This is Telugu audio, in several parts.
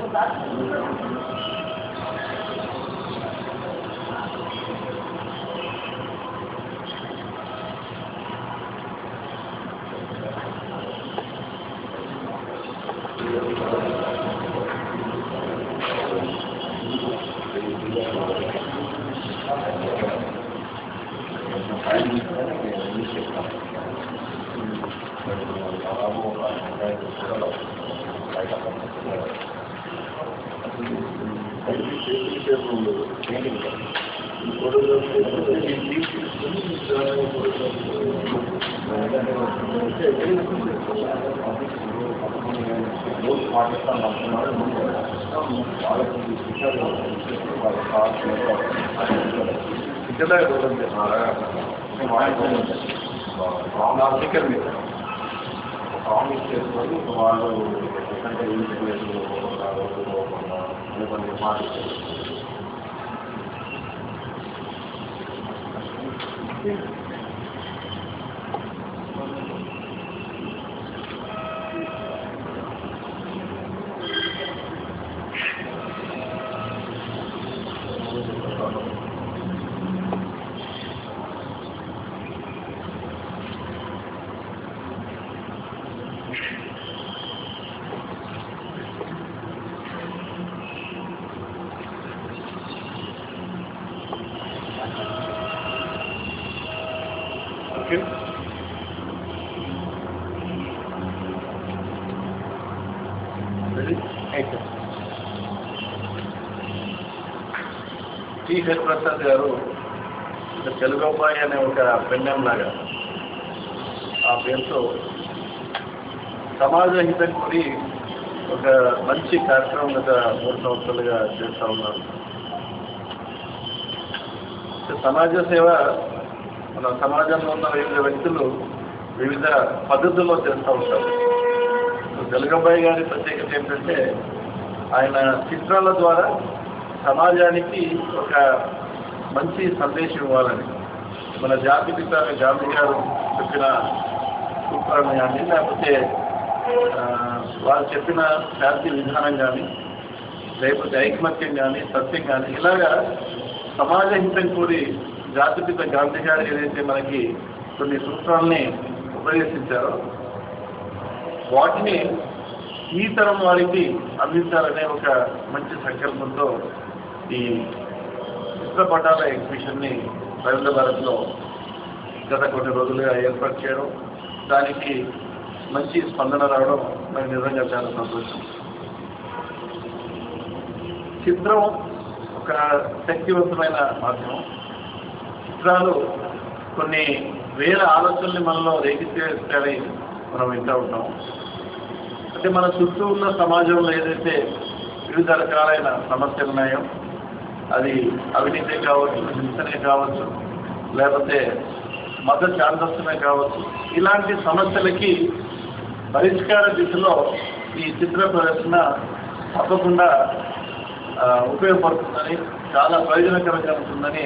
టి హరిప్రసాద్ గారు తెలుగు అబ్బాయి అనే ఒక పెన్నెం లాగా ఆ పేరుతో సమాజ హితం కోరి ఒక మంచి కార్యక్రమం గత 3 సంవత్సరాలుగా చేస్తూ ఉన్నారు. సమాజ సేవ మన సమాజంలో ఉన్న వివిధ వ్యక్తులు వివిధ పద్ధతుల్లో చేస్తూ ఉంటారు. తెలుగు అబ్బాయి గారి ప్రత్యేకత ఏంటంటే ఆయన చిత్రాల ద్వారా సమాజానికి ఒక మంచి సందేశం ఇవ్వాలని మన జాతిపిత గాంధీ గారు చెప్పిన సూత్రాన్ని కానీ లేకపోతే వారు చెప్పిన శాంతి విధానం కానీ లేకపోతే ఐకమత్యం కానీ సత్యం కానీ ఇలాగా సమాజ హితం కోరి జాతిపిత గాంధీ గారు ఏదైతే మనకి కొన్ని సూత్రాలని ఉపదేశించారో వాటిని ఈ తరం వారికి అందించాలనే ఒక మంచి సంకల్పంతో ఈ చిత్రపటాల ఎగ్జిబిషన్ని రవీంద్ర భారత్లో గత కొన్ని రోజులుగా ఏర్పాటు చేయడం, దానికి మంచి స్పందన రావడం నాకు నిజంగా చాలా సంతోషం. చిత్రం ఒక శక్తివంతమైన మాధ్యమం. చిత్రాలు కొన్ని వేల ఆలోచనల్ని మనలో రేగిస్తాయని మనం వింటూ ఉంటాం. అంటే మన చుట్టూ ఉన్న సమాజంలో ఏదైతే వివిధ రకాలైన సమస్యలు ఉన్నాయో, అది అవినీతి కావచ్చు, హింసనే కావచ్చు, లేకపోతే మత ఛాందస్సుమే కావచ్చు, ఇలాంటి సమస్యలకి పరిష్కార దిశలో ఈ చిత్ర ప్రదర్శన తప్పకుండా ఉపయోగపడుతుందని, చాలా ప్రయోజనకరంగా ఉంటుందని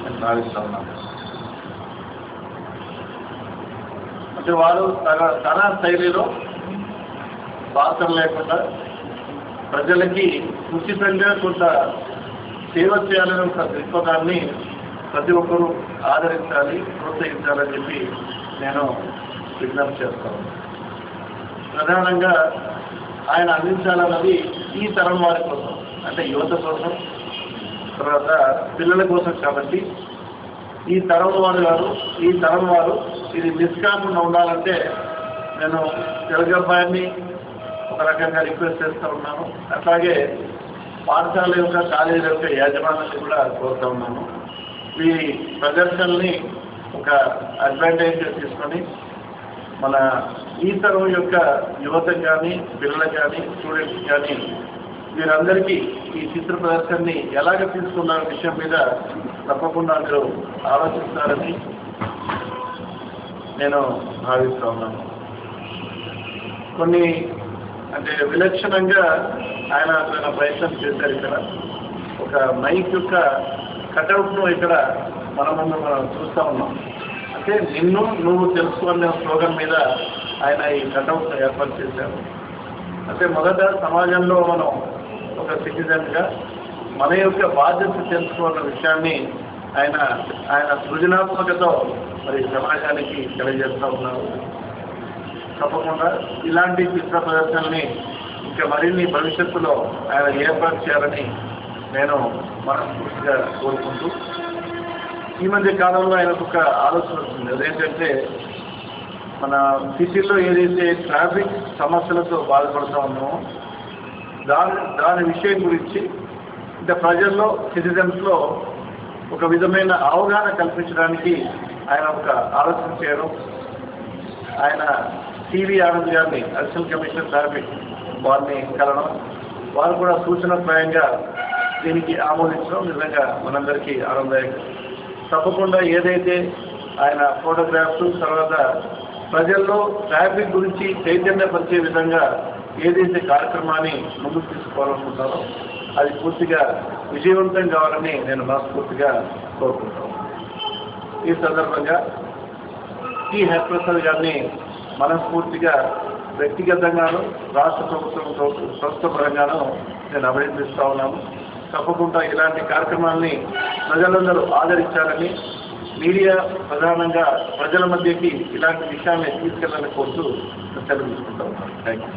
నేను భావిస్తూ ఉన్నాను. అంటే వారు తన శైలిలో పాత్ర లేకుండా ప్రజలకి ఉచితంగా కొంత సేవ చేయాలనే ఒక దృక్పథాన్ని ప్రతి ఒక్కరూ ఆదరించాలి, ప్రోత్సహించాలని చెప్పి నేను విజ్ఞప్తి చేస్తాను. ప్రధానంగా ఆయన అందించాలన్నది ఈ తరం వారి కోసం, అంటే యువత కోసం, తర్వాత పిల్లల కోసం. కాబట్టి ఈ తరం వారు ఇది మిస్ కాకుండా ఉండాలంటే నేను తెలుగు అబ్బాయిని ఒక రకంగా రిక్వెస్ట్ చేస్తూ ఉన్నాను. అట్లాగే పాఠశాల యొక్క కాలేజీల యొక్క యాజమాన్యాన్ని కూడా కోరుతూ ఉన్నాను. ఈ ప్రదర్శనల్ని ఒక అడ్వాంటేజ్గా తీసుకొని మన ఈ తరం యొక్క యువతకు కానీ, పిల్లలకు కానీ, స్టూడెంట్స్ కానీ వీరందరికీ ఈ చిత్ర ప్రదర్శనని ఎలాగ తీసుకున్న విషయం మీద తప్పకుండా మీరు ఆలోచిస్తారని నేను భావిస్తూ ఉన్నాను. కొన్ని అంటే విలక్షణంగా ఆయన ప్రయత్నం చేశారు. ఇక్కడ ఒక మైక్ యొక్క కటౌట్ను ఇక్కడ మనం చూస్తూ ఉన్నాం. అంటే నువ్వు తెలుసుకునే స్లోగన్ మీద ఆయన ఈ కటౌట్ ఏర్పాటు చేశారు. అంటే మొదట సమాజంలో మనం ఒక సిటిజన్గా మన యొక్క బాధ్యత తెలుసుకోవాలన్న విషయాన్ని ఆయన సృజనాత్మకతో మరి సమాజానికి తెలియజేస్తూ ఉన్నారు. తప్పకుండా ఇలాంటి చిత్ర ప్రదర్శనల్ని ఇంకా మరిన్ని భవిష్యత్తులో ఆయన ఏర్పాటు చేయాలని నేను మనస్ఫూర్తిగా కోరుకుంటూ, ఈ మధ్య కాలంలో ఆయనకు ఒక ఆలోచన వచ్చింది. అదేంటంటే మన సిటీలో ఏదైతే ట్రాఫిక్ సమస్యలతో బాధపడుతూ ఉన్నామో దాని విషయం గురించి ఇంకా ప్రజల్లో సిటిజన్స్లో ఒక విధమైన అవగాహన కల్పించడానికి ఆయన ఒక ఆలోచన చేయడం, ఆయన టీవీ ఆనంద్ గారిని అడిషనల్ కమిషనర్ ట్రాఫిక్ వారిని కలవడం, వారు కూడా సూచనప్రాయంగా దీనికి ఆమోదించడం నిజంగా మనందరికీ ఆనందదాయకం. తప్పకుండా ఏదైతే ఆయన ఫోటోగ్రాఫ్స్ తర్వాత ప్రజల్లో ట్రాఫిక్ గురించి చైతన్యపరిచే విధంగా ఏదైతే కార్యక్రమాన్ని ముందుకు తీసుకోవాలనుకుంటారో అది పూర్తిగా విజయవంతం కావాలని నేను మనస్ఫూర్తిగా కోరుకుంటాను. ఈ సందర్భంగా టి హరిప్రసాద్ గారిని మనస్ఫూర్తిగా వ్యక్తిగతంగాను రాష్ట్ర ప్రభుత్వ పరంగాను నేను అభినందిస్తూ ఉన్నాను. తప్పకుండా ఇలాంటి కార్యక్రమాలని ప్రజలందరూ ఆదరించాలని, మీడియా ప్రధానంగా ప్రజల మధ్యకి ఇలాంటి విషయాన్ని తీసుకెళ్లాలని కోరుతూ సెలవు తీసుకుంటా ఉన్నాను. Thank you.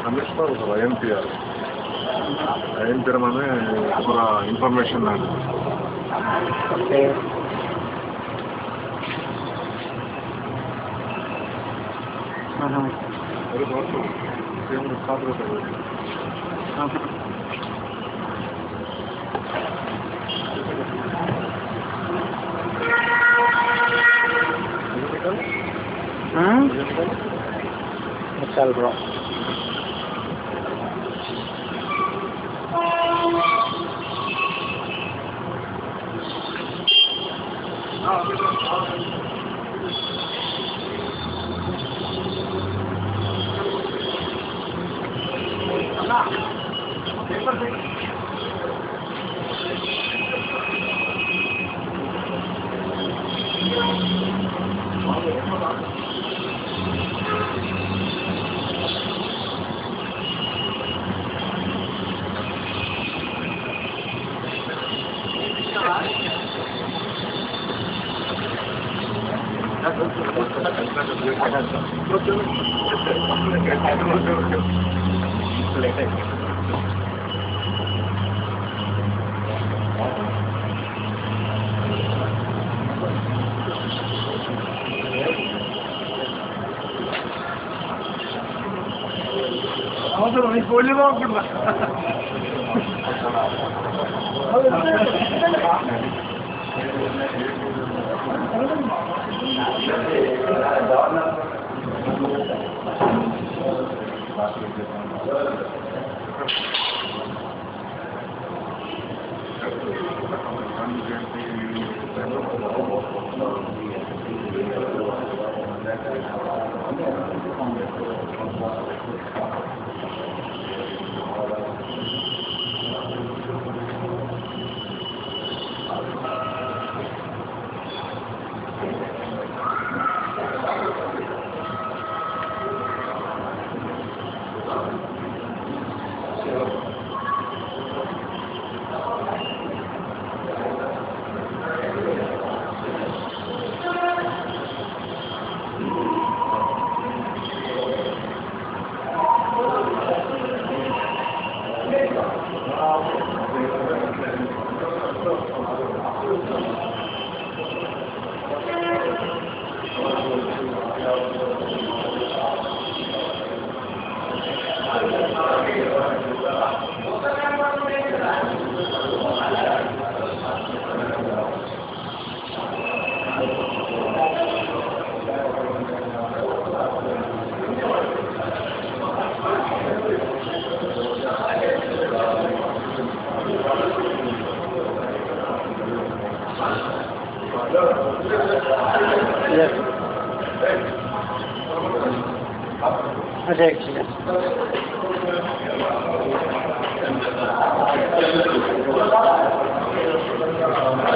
कमिश्नर INPR मैंने पूरा इंफॉर्मेशन चल ब्रो Gracias.